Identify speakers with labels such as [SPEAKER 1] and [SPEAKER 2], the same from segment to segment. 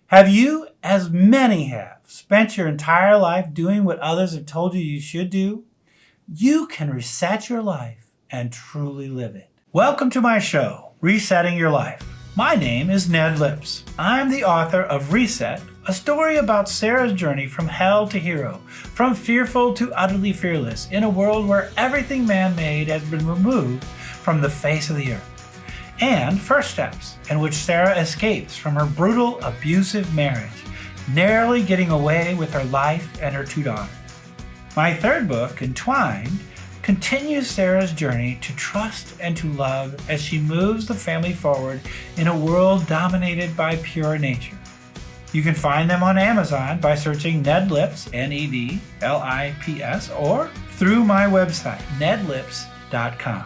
[SPEAKER 1] Have you, as many have, spent your entire life doing what others have told you you should do? You can reset your life and truly live it. Welcome to my show, Resetting Your Life. My name is Ned Lips. I'm the author of Reset, a story about Sarah's journey from hell to hero, from fearful to utterly fearless, in a world where everything man-made has been removed from the face of the earth. And First Steps, in which Sarah escapes from her brutal, abusive marriage, narrowly getting away with her life and her 2 daughters. My third book, Entwined, continues Sarah's journey to trust and to love as she moves the family forward in a world dominated by pure nature. You can find them on Amazon by searching Ned Lips, N-E-D-L-I-P-S, or through my website, nedlips.com.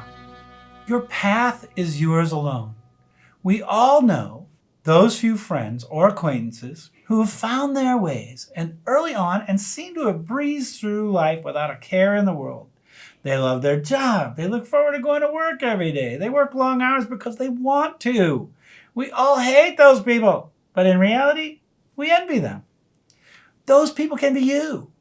[SPEAKER 1] Your path is yours alone. We all know those few friends or acquaintances who have found their ways and early on and seem to have breezed through life without a care in the world. They love their job. They look forward to going to work every day. They work long hours because they want to. We all hate those people, but in reality, we envy them. Those people can be you.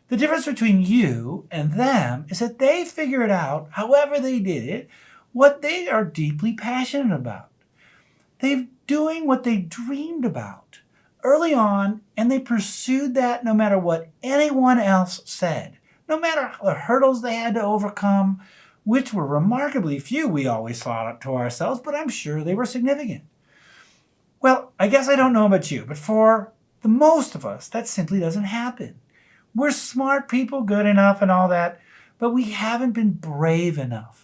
[SPEAKER 1] The difference between you and them is that they figure it out, however they did it, what they are deeply passionate about. They're doing what they dreamed about early on, and they pursued that no matter what anyone else said, no matter the hurdles they had to overcome, which were remarkably few, we always thought to ourselves, but I'm sure they were significant. Well, I guess I don't know about you, but for the most of us, that simply doesn't happen. We're smart people, good enough and all that, but we haven't been brave enough.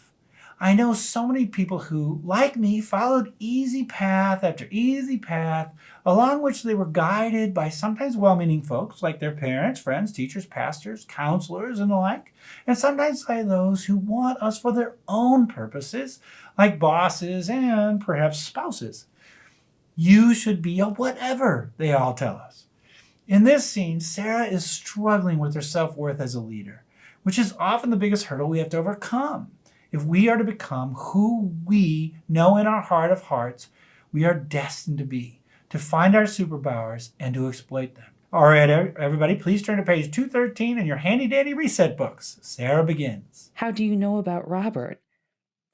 [SPEAKER 1] I know so many people who, like me, followed easy path after easy path, along which they were guided by sometimes well-meaning folks like their parents, friends, teachers, pastors, counselors, and the like, and sometimes by those who want us for their own purposes, like bosses and perhaps spouses. You should be a whatever, they all tell us. In this scene, Sarah is struggling with her self-worth as a leader, which is often the biggest hurdle we have to overcome. If we are to become who we know in our heart of hearts we are destined to be, to find our superpowers and to exploit them. All right, everybody, please turn to page 213 in your handy-dandy reset books. Sarah begins.
[SPEAKER 2] How do you know about Robert?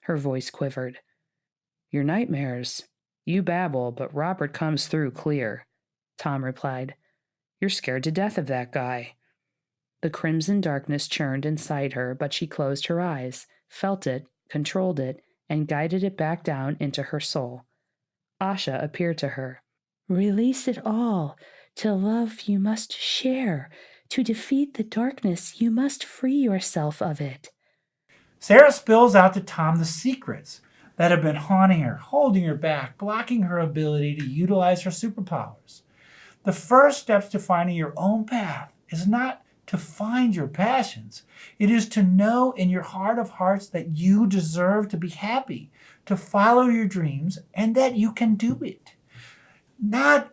[SPEAKER 2] Her voice quivered. Your nightmares. You babble, but Robert comes through clear, Tom replied. You're scared to death of that guy. The crimson darkness churned inside her, but she closed her eyes, felt it, controlled it, and guided it back down into her soul. Asha appeared to her. Release it all. To love you must share. To defeat the darkness you must free yourself of it.
[SPEAKER 1] Sarah spills out to Tom the secrets that have been haunting her, holding her back, blocking her ability to utilize her superpowers. The first steps to finding your own path is not to find your passions. It is to know in your heart of hearts that you deserve to be happy, to follow your dreams, and that you can do it. Not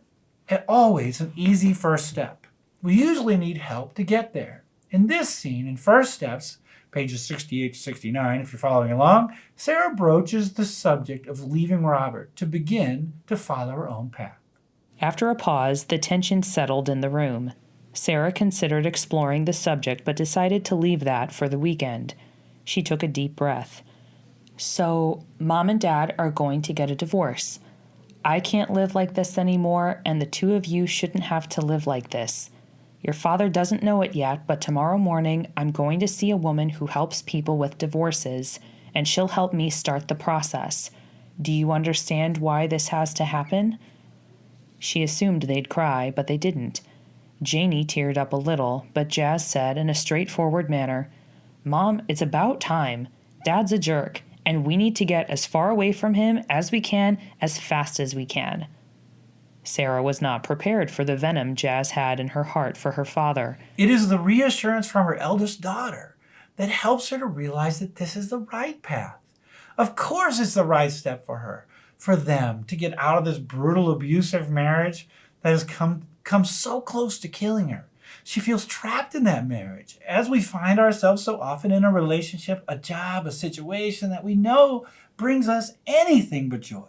[SPEAKER 1] always an easy first step. We usually need help to get there. In this scene, in First Steps, pages 68 to 69, if you're following along, Sarah broaches the subject of leaving Robert to begin to follow her own path.
[SPEAKER 2] After a pause, the tension settled in the room. Sarah considered exploring the subject but decided to leave that for the weekend. She took a deep breath. So, Mom and Dad are going to get a divorce. I can't live like this anymore, and the two of you shouldn't have to live like this. Your father doesn't know it yet, but tomorrow morning I'm going to see a woman who helps people with divorces, and she'll help me start the process. Do you understand why this has to happen? She assumed they'd cry, but they didn't. Janie teared up a little, but Jazz said in a straightforward manner, Mom, it's about time. Dad's a jerk, and we need to get as far away from him as we can, as fast as we can. Sarah was not prepared for the venom Jazz had in her heart for her father.
[SPEAKER 1] It is the reassurance from her eldest daughter that helps her to realize that this is the right path. Of course it's the right step for her, for them to get out of this brutal, abusive marriage that has come so close to killing her. She feels trapped in that marriage, as we find ourselves so often in a relationship, a job, a situation that we know brings us anything but joy.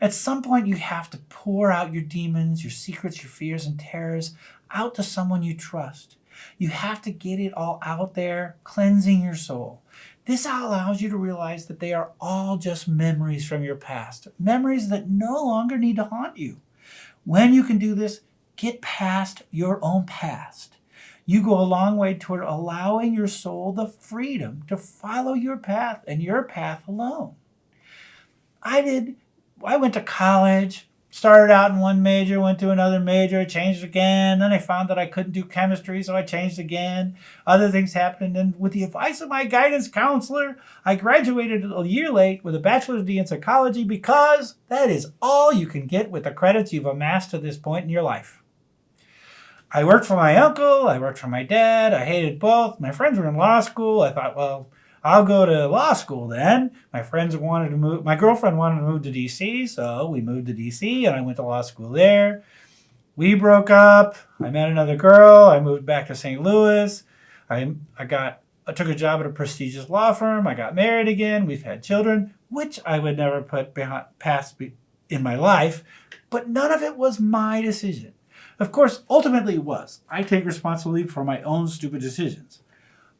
[SPEAKER 1] At some point, you have to pour out your demons, your secrets, your fears, and terrors out to someone you trust. You have to get it all out there, cleansing your soul. This allows you to realize that they are all just memories from your past, memories that no longer need to haunt you. When you can do this, get past your own past. You go a long way toward allowing your soul the freedom to follow your path and your path alone. I went to college, started out in one major, went to another major, changed again. Then I found that I couldn't do chemistry, so I changed again. Other things happened, and with the advice of my guidance counselor, I graduated a year late with a bachelor's degree in psychology because that is all you can get with the credits you've amassed to this point in your life. I worked for my uncle, I worked for my dad, I hated both. My friends were in law school. I thought, well, I'll go to law school then. My girlfriend wanted to move to D.C., so we moved to D.C. and I went to law school there. We broke up. I met another girl. I moved back to St. Louis. I took a job at a prestigious law firm. I got married again. We've had children, which I would never put past in my life, but none of it was my decision. Of course, ultimately it was. I take responsibility for my own stupid decisions.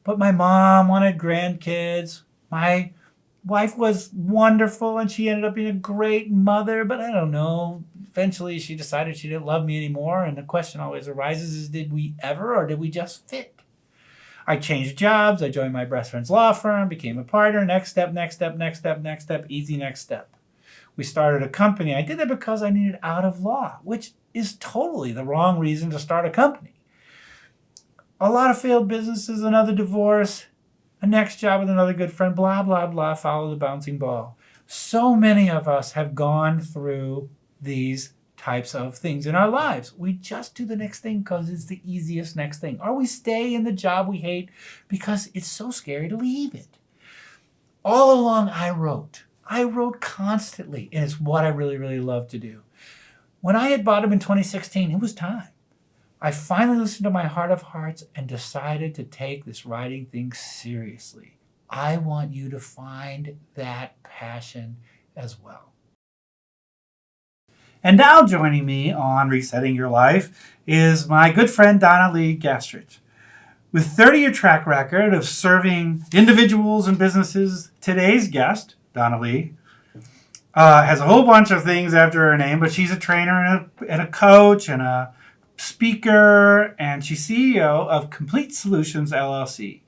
[SPEAKER 1] But my mom wanted grandkids. My wife was wonderful, and she ended up being a great mother, but I don't know. Eventually, she decided she didn't love me anymore, and the question always arises is, did we ever, or did we just fit? I changed jobs. I joined my best friend's law firm, became a partner. Next step, easy next step. We started a company. I did that because I needed out of law, which is totally the wrong reason to start a company. A lot of failed businesses, another divorce, a next job with another good friend, blah, blah, blah, follow the bouncing ball. So many of us have gone through these types of things in our lives. We just do the next thing because it's the easiest next thing. Or we stay in the job we hate because it's so scary to leave it. All along, I wrote constantly, and it's what I really, really love to do. When I had bought him in 2016, it was time. I finally listened to my heart of hearts and decided to take this writing thing seriously. I want you to find that passion as well. And now joining me on Resetting Your Life is my good friend Donalee Gastreich. With 30-year track record of serving individuals and businesses, today's guest, Donalee, has a whole bunch of things after her name, but she's a trainer and a coach and a speaker, and she's CEO of Complete Solutions, LLC.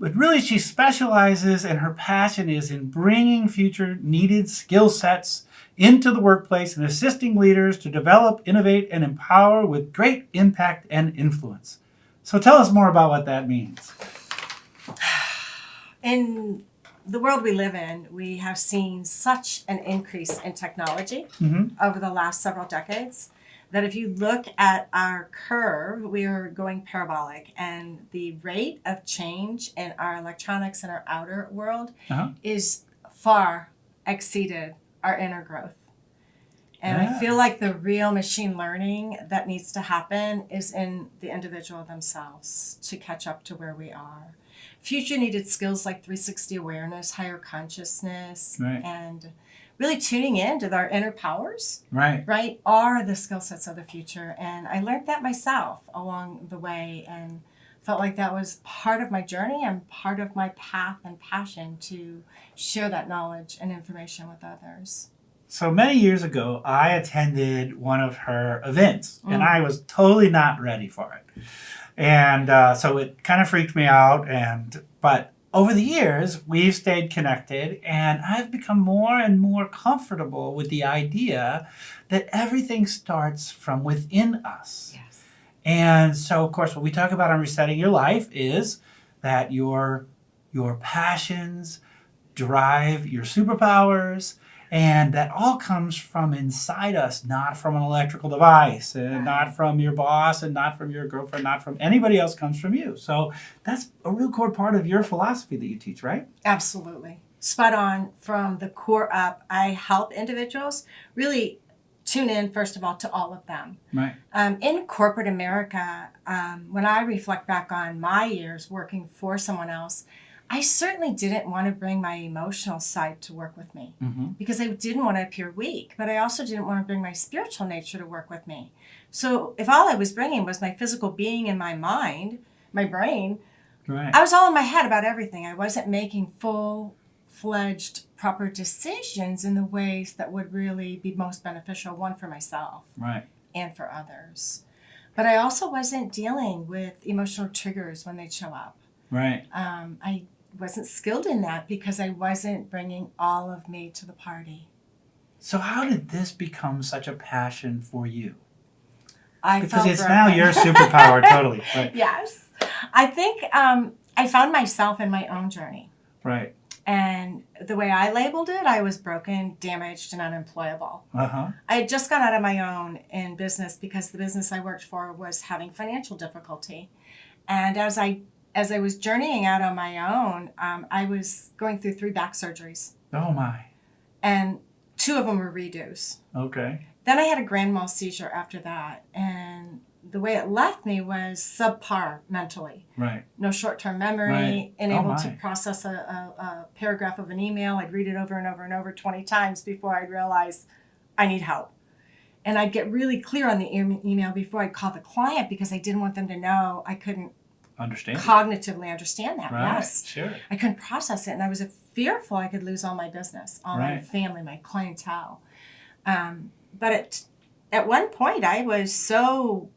[SPEAKER 1] But really, she specializes and her passion is in bringing future needed skill sets into the workplace and assisting leaders to develop, innovate, and empower with great impact and influence. So tell us more about what that means.
[SPEAKER 3] In the world we live in, we have seen such an increase in technology over the last several decades that if you look at our curve, we are going parabolic, and the rate of change in our electronics and our outer world is far exceeded our inner growth. And I feel like the real machine learning that needs to happen is in the individual themselves to catch up to where we are. Future needed skills like 360 awareness, higher consciousness, and really tuning in to our inner powers, right, are the skill sets of the future. And I learned that myself along the way and felt like that was part of my journey and part of my path and passion to share that knowledge and information with others.
[SPEAKER 1] So many years ago, I attended one of her events, and I was totally not ready for it. And so it kind of freaked me out. But over the years, we've stayed connected, and I've become more and more comfortable with the idea that everything starts from within us.
[SPEAKER 3] Yes.
[SPEAKER 1] And so, of course, what we talk about on Resetting Your Life is that your passions drive your superpowers, and that all comes from inside us, not from an electrical device, and not from your boss, and not from your girlfriend, not from anybody else, comes from you. So that's a real core part of your philosophy that you teach, right?
[SPEAKER 3] Absolutely. Spot on from the core up. I help individuals really tune in, first of all, to all of them.
[SPEAKER 1] Right.
[SPEAKER 3] In corporate America, when I reflect back on my years working for someone else, I certainly didn't want to bring my emotional side to work with me because I didn't want to appear weak, but I also didn't want to bring my spiritual nature to work with me. So if all I was bringing was my physical being and my mind, my brain,
[SPEAKER 1] Right.
[SPEAKER 3] I was all in my head about everything. I wasn't making full-fledged proper decisions in the ways that would really be most beneficial, one for myself
[SPEAKER 1] Right.
[SPEAKER 3] and for others. But I also wasn't dealing with emotional triggers when they'd show up.
[SPEAKER 1] Right.
[SPEAKER 3] I wasn't skilled in that because I wasn't bringing all of me to the party.
[SPEAKER 1] So how did this become such a passion for you?
[SPEAKER 3] I
[SPEAKER 1] Because
[SPEAKER 3] felt
[SPEAKER 1] it's
[SPEAKER 3] broken.
[SPEAKER 1] now your superpower, totally. Right.
[SPEAKER 3] Yes. I think I found myself in my own journey.
[SPEAKER 1] Right.
[SPEAKER 3] And the way I labeled it, I was broken, damaged, and unemployable.
[SPEAKER 1] Uh-huh.
[SPEAKER 3] I had just gone out on my own in business because the business I worked for was having financial difficulty. And as I was journeying out on my own, I was going through 3 back surgeries.
[SPEAKER 1] Oh, my.
[SPEAKER 3] And 2 of them were redos.
[SPEAKER 1] Okay.
[SPEAKER 3] Then I had a grand mal seizure after that. And the way it left me was subpar mentally.
[SPEAKER 1] Right.
[SPEAKER 3] No short-term memory,
[SPEAKER 1] Right.
[SPEAKER 3] unable
[SPEAKER 1] Oh,
[SPEAKER 3] to
[SPEAKER 1] my.
[SPEAKER 3] process a paragraph of an email. I'd read it over and over and over 20 times before I'd realize I need help. And I'd get really clear on the email before I'd call the client because I didn't want them to know I couldn't
[SPEAKER 1] Understand.
[SPEAKER 3] cognitively understand that.
[SPEAKER 1] Right.
[SPEAKER 3] Yes.
[SPEAKER 1] Sure.
[SPEAKER 3] I couldn't process it, and I was fearful I could lose all my business, all my
[SPEAKER 1] Right.
[SPEAKER 3] family, my clientele. But at one point, I was so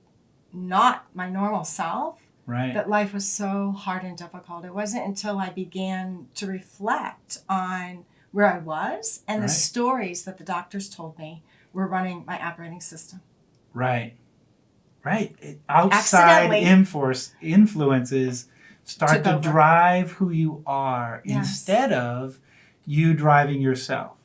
[SPEAKER 3] not my normal self
[SPEAKER 1] Right.
[SPEAKER 3] that life was so hard and difficult. It wasn't until I began to reflect on where I was and the
[SPEAKER 1] Right.
[SPEAKER 3] stories that the doctors told me were running my operating system.
[SPEAKER 1] Right. Right. Outside
[SPEAKER 3] Accidentally.
[SPEAKER 1] influences start
[SPEAKER 3] Took
[SPEAKER 1] to
[SPEAKER 3] over.
[SPEAKER 1] drive who you are
[SPEAKER 3] Yes.
[SPEAKER 1] instead of you driving yourself.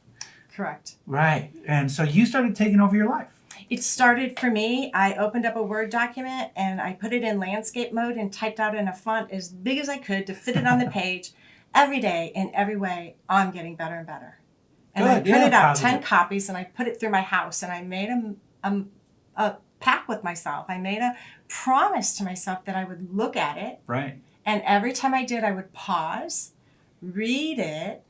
[SPEAKER 3] Correct.
[SPEAKER 1] Right. And so you started taking over your life.
[SPEAKER 3] It started for me, I opened up a Word document and I put it in landscape mode and typed out in a font as big as I could to fit it on the page. Every day, in every way, I'm getting better and better. And I
[SPEAKER 1] Good, yeah,
[SPEAKER 3] printed out
[SPEAKER 1] positive.
[SPEAKER 3] 10 copies and I put it through my house and I made a pact with myself. I made a promise to myself that I would look at it.
[SPEAKER 1] Right.
[SPEAKER 3] And every time I did, I would pause, read it,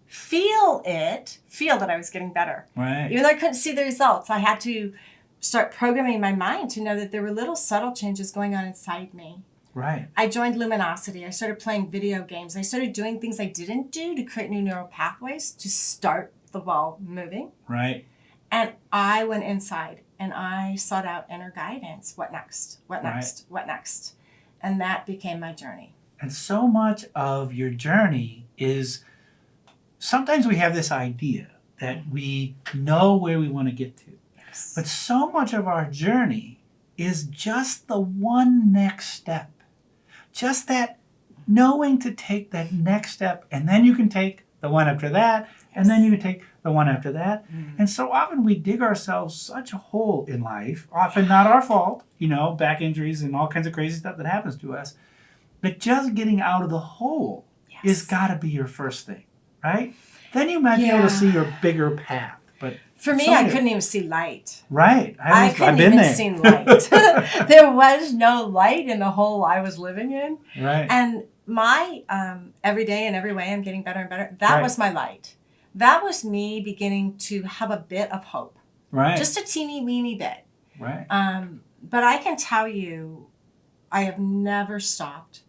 [SPEAKER 3] feel that I was getting better.
[SPEAKER 1] Right.
[SPEAKER 3] Even though I couldn't see the results, I had to start programming my mind to know that there were little subtle changes going on inside me.
[SPEAKER 1] Right.
[SPEAKER 3] I joined Luminosity. I started playing video games. I started doing things I didn't do to create new neural pathways to start the ball moving.
[SPEAKER 1] Right.
[SPEAKER 3] And I went inside and I sought out inner guidance. What next? What next? What next? And that became my journey.
[SPEAKER 1] And so much of your journey is sometimes we have this idea that we know where we want to get to.
[SPEAKER 3] Yes.
[SPEAKER 1] But so much of our journey is just the one next step. Just that knowing to take that next step, and then you can take the one after that, and then you can take the one after that. And so often we dig ourselves such a hole in life, often not our fault, back injuries and all kinds of crazy stuff that happens to us. But just getting out of the hole is got to be your first thing, right? Then you might be able to see your bigger path. But
[SPEAKER 3] for me, I couldn't even see light.
[SPEAKER 1] Right.
[SPEAKER 3] I couldn't even see light. There was no light in the hole I was living in.
[SPEAKER 1] Right.
[SPEAKER 3] And my every day and every way I'm getting better and better, that
[SPEAKER 1] Right.
[SPEAKER 3] was my light. That was me beginning to have a bit of hope.
[SPEAKER 1] Right.
[SPEAKER 3] Just a teeny weeny bit.
[SPEAKER 1] Right.
[SPEAKER 3] But I can tell you, I have never stopped.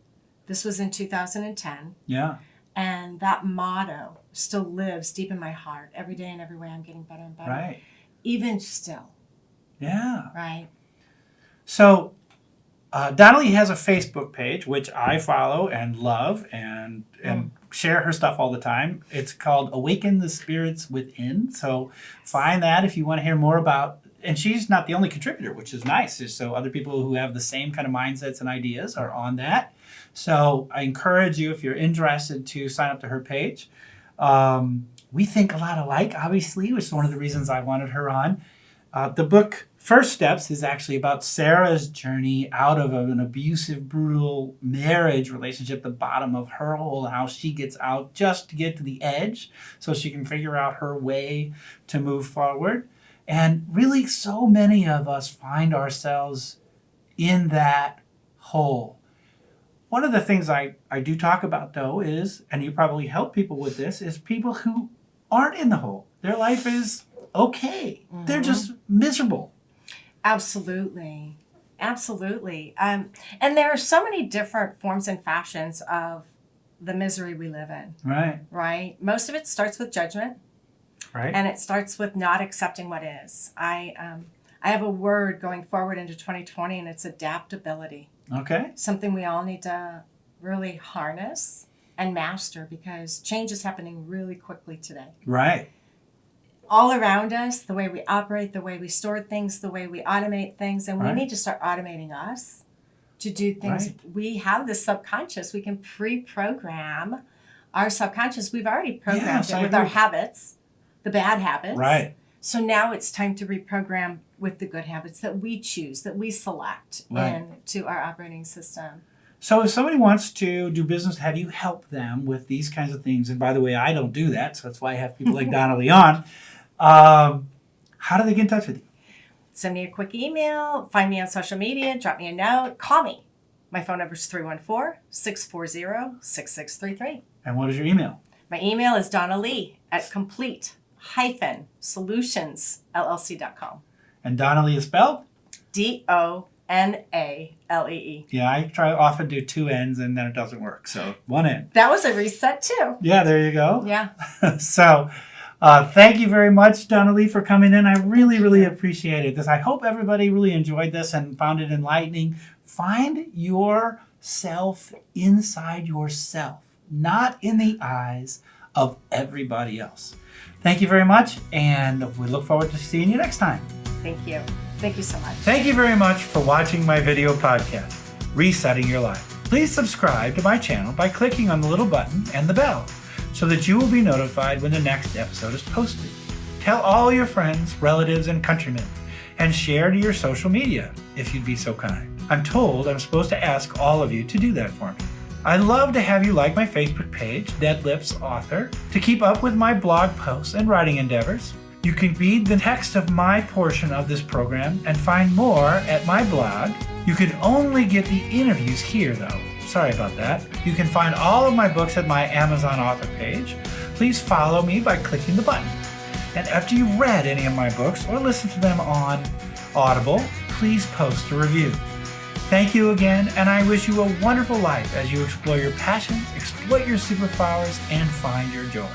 [SPEAKER 3] This was in 2010.
[SPEAKER 1] Yeah.
[SPEAKER 3] And that motto still lives deep in my heart. Every day and every way I'm getting better and better.
[SPEAKER 1] Right.
[SPEAKER 3] Even still.
[SPEAKER 1] Yeah.
[SPEAKER 3] Right.
[SPEAKER 1] So Donalee has a Facebook page, which I follow and love and share her stuff all the time. It's called Awaken the Spirits Within. So find that if you want to hear more about, and she's not the only contributor, which is nice. So other people who have the same kind of mindsets and ideas are on that. So I encourage you, if you're interested, to sign up to her page. We think a lot alike, obviously, which is one of the reasons I wanted her on. The book First Steps is actually about Sarah's journey out of an abusive, brutal marriage relationship, the bottom of her hole, how she gets out just to get to the edge so she can figure out her way to move forward. And really, so many of us find ourselves in that hole. One of the things I do talk about, though, is, and you probably help people with this, is people who aren't in the hole. Their life is okay. They're just miserable.
[SPEAKER 3] Absolutely. Absolutely. And there are so many different forms and fashions of the misery we live in.
[SPEAKER 1] Right.
[SPEAKER 3] Right? Most of it starts with judgment.
[SPEAKER 1] Right.
[SPEAKER 3] And it starts with not accepting what is. I have a word going forward into 2020, and it's adaptability.
[SPEAKER 1] Okay.
[SPEAKER 3] Something we all need to really harness and master, because change is happening really quickly today.
[SPEAKER 1] Right.
[SPEAKER 3] All around us, the way we operate, the way we store things, the way we automate things, and we need to start automating us to do things.
[SPEAKER 1] Right.
[SPEAKER 3] We have this subconscious. We can pre-program our subconscious. We've already programmed it with our habits, the bad habits.
[SPEAKER 1] Right.
[SPEAKER 3] So now it's time to reprogram with the good habits that we choose, that we select into our operating system.
[SPEAKER 1] So if somebody wants to do business, have you help them with these kinds of things? And by the way, I don't do that, so that's why I have people like Donalee on. How do they get in touch with you?
[SPEAKER 3] Send me a quick email, find me on social media, drop me a note, call me. My phone number is 314-640-6633.
[SPEAKER 1] And what is your email?
[SPEAKER 3] My email is Donalee at complete-solutionsllc.com.
[SPEAKER 1] And Donalee is spelled?
[SPEAKER 3] Donalee.
[SPEAKER 1] Yeah, I often do 2 N's and then it doesn't work. So 1 N.
[SPEAKER 3] That was a reset too.
[SPEAKER 1] Yeah, there you go.
[SPEAKER 3] Yeah.
[SPEAKER 1] So thank you very much, Donalee, for coming in. I really, really appreciated this. I hope everybody really enjoyed this and found it enlightening. Find yourself inside yourself, not in the eyes of everybody else. Thank you very much, and we look forward to seeing you next time.
[SPEAKER 3] Thank you. Thank you so much.
[SPEAKER 1] Thank you very much for watching my video podcast, Resetting Your Life. Please subscribe to my channel by clicking on the little button and the bell so that you will be notified when the next episode is posted. Tell all your friends, relatives, and countrymen, and share to your social media if you'd be so kind. I'm told I'm supposed to ask all of you to do that for me. I'd love to have you like my Facebook page, Ned Lips Author, to keep up with my blog posts and writing endeavors. You can read the text of my portion of this program and find more at my blog. You can only get the interviews here, though. Sorry about that. You can find all of my books at my Amazon author page. Please follow me by clicking the button. And after you've read any of my books or listened to them on Audible, please post a review. Thank you again, and I wish you a wonderful life as you explore your passions, exploit your superpowers, and find your joy.